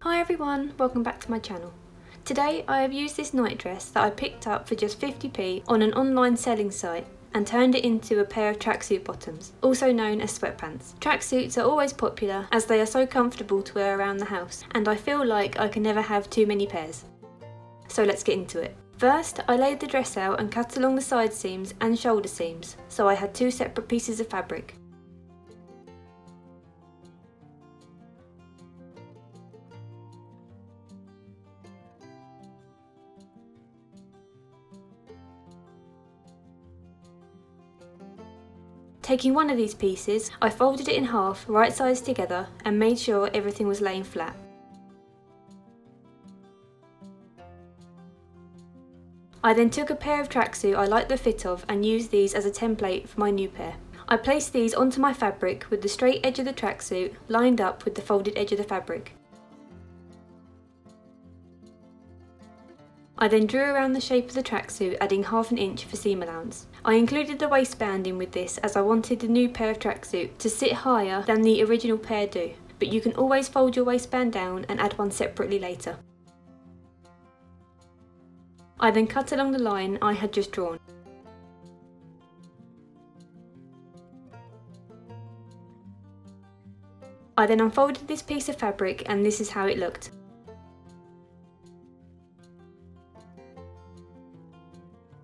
Hi everyone, welcome back to my channel. Today I have used this night dress that I picked up for just 50p on an online selling site and turned it into a pair of tracksuit bottoms, also known as sweatpants. Tracksuits are always popular as they are so comfortable to wear around the house, and I feel like I can never have too many pairs. So let's get into it. First, I laid the dress out and cut along the side seams and shoulder seams, so I had two separate pieces of fabric. Taking one of these pieces, I folded it in half, right sides together, and made sure everything was laying flat. I then took a pair of tracksuit I liked the fit of and used these as a template for my new pair. I placed these onto my fabric with the straight edge of the tracksuit lined up with the folded edge of the fabric. I then drew around the shape of the tracksuit, adding ½ inch for seam allowance. I included the waistband in with this as I wanted the new pair of tracksuit to sit higher than the original pair do, but you can always fold your waistband down and add one separately later. I then cut along the line I had just drawn. I then unfolded this piece of fabric and this is how it looked.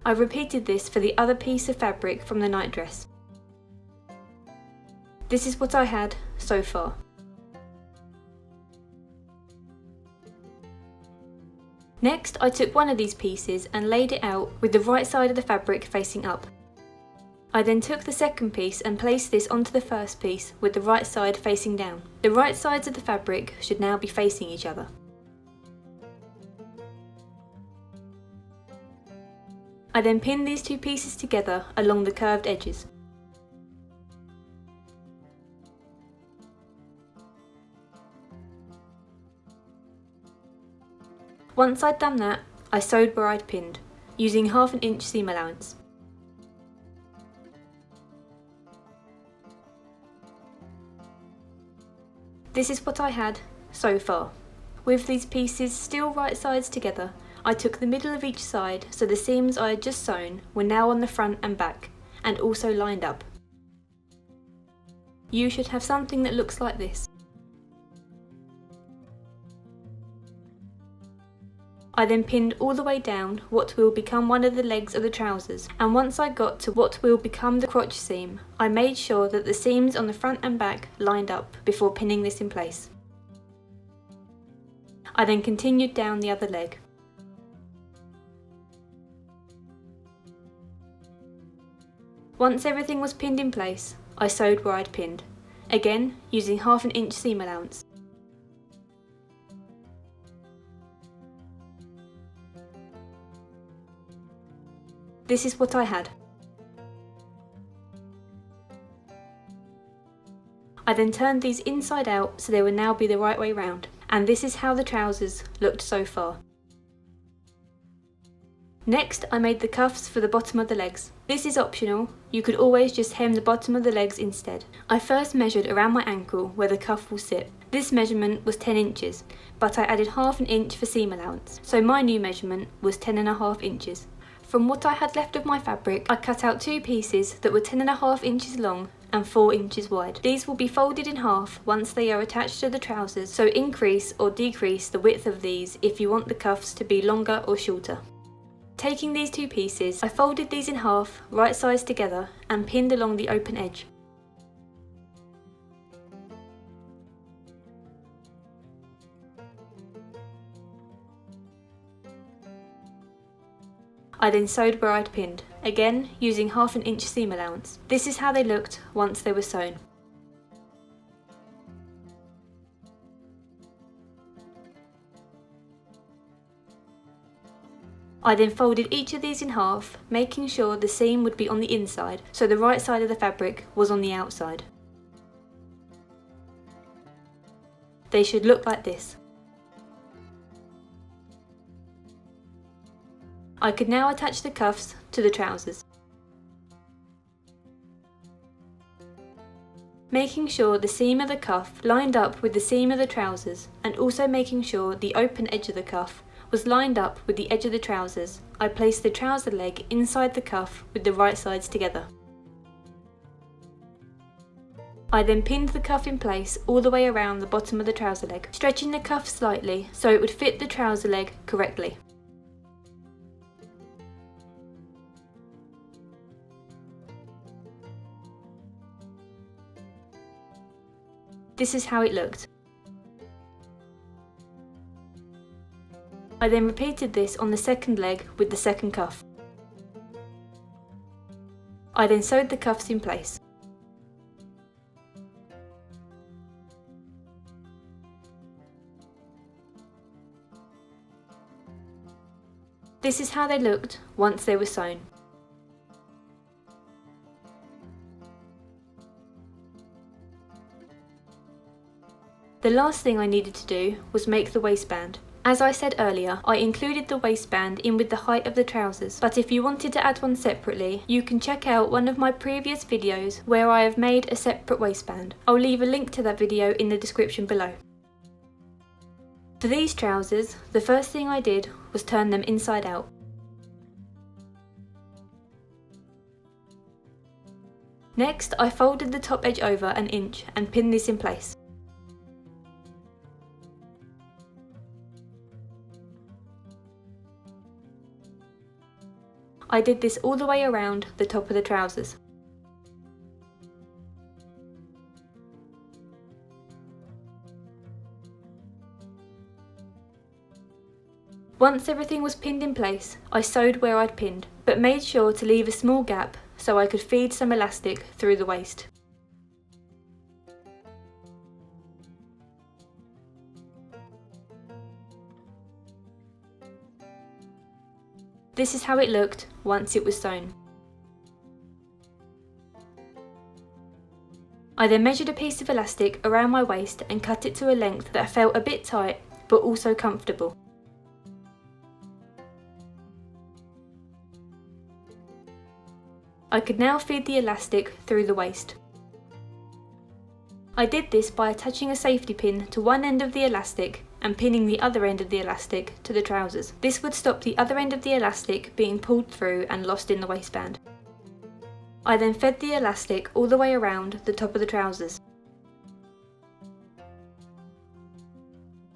I repeated this for the other piece of fabric from the night dress. This is what I had so far. Next, I took one of these pieces and laid it out with the right side of the fabric facing up. I then took the second piece and placed this onto the first piece with the right side facing down. The right sides of the fabric should now be facing each other. I then pinned these two pieces together along the curved edges. Once I'd done that, I sewed where I'd pinned, using ½ inch seam allowance. This is what I had so far. With these pieces still right sides together, I took the middle of each side so the seams I had just sewn were now on the front and back, and also lined up. You should have something that looks like this. I then pinned all the way down what will become one of the legs of the trousers, and once I got to what will become the crotch seam, I made sure that the seams on the front and back lined up before pinning this in place. I then continued down the other leg. Once everything was pinned in place, I sewed where I'd pinned, again using ½ inch seam allowance. This is what I had. I then turned these inside out so they would now be the right way round, and this is how the trousers looked so far. Next, I made the cuffs for the bottom of the legs. This is optional, you could always just hem the bottom of the legs instead. I first measured around my ankle where the cuff will sit. This measurement was 10 inches, but I added ½ inch for seam allowance, so my new measurement was 10½ inches. From what I had left of my fabric, I cut out two pieces that were 10½ inches long and 4 inches wide. These will be folded in half once they are attached to the trousers, so increase or decrease the width of these if you want the cuffs to be longer or shorter. Taking these two pieces, I folded these in half, right sides together, and pinned along the open edge. I then sewed where I'd pinned, again using ½ inch seam allowance. This is how they looked once they were sewn. I then folded each of these in half, making sure the seam would be on the inside, so the right side of the fabric was on the outside. They should look like this. I could now attach the cuffs to the trousers. making sure the seam of the cuff lined up with the seam of the trousers, and also making sure the open edge of the cuff was lined up with the edge of the trousers. I placed the trouser leg inside the cuff with the right sides together. I then pinned the cuff in place all the way around the bottom of the trouser leg, stretching the cuff slightly so it would fit the trouser leg correctly. This is how it looked. I then repeated this on the second leg with the second cuff. I then sewed the cuffs in place. This is how they looked once they were sewn. The last thing I needed to do was make the waistband. As I said earlier, I included the waistband in with the height of the trousers, but if you wanted to add one separately, you can check out one of my previous videos where I have made a separate waistband. I'll leave a link to that video in the description below. For these trousers, the first thing I did was turn them inside out. Next, I folded the top edge over an inch and pinned this in place. I did this all the way around the top of the trousers. Once everything was pinned in place, I sewed where I'd pinned, but made sure to leave a small gap so I could feed some elastic through the waist. This is how it looked once it was sewn. I then measured a piece of elastic around my waist and cut it to a length that felt a bit tight but also comfortable. I could now feed the elastic through the waist. I did this by attaching a safety pin to one end of the elastic and pinning the other end of the elastic to the trousers. This would stop the other end of the elastic being pulled through and lost in the waistband. I then fed the elastic all the way around the top of the trousers.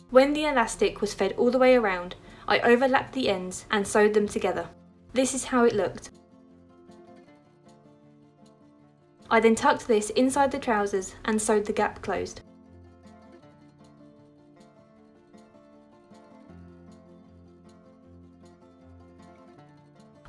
When the elastic was fed all the way around, I overlapped the ends and sewed them together. This is how it looked. I then tucked this inside the trousers and sewed the gap closed.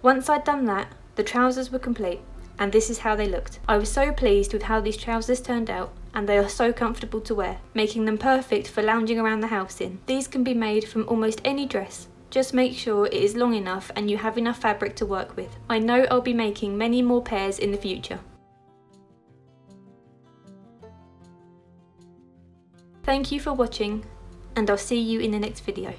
Once I'd done that, the trousers were complete, and this is how they looked. I was so pleased with how these trousers turned out, and they are so comfortable to wear, making them perfect for lounging around the house in. These can be made from almost any dress. Just make sure it is long enough and you have enough fabric to work with. I know I'll be making many more pairs in the future. Thank you for watching, and I'll see you in the next video.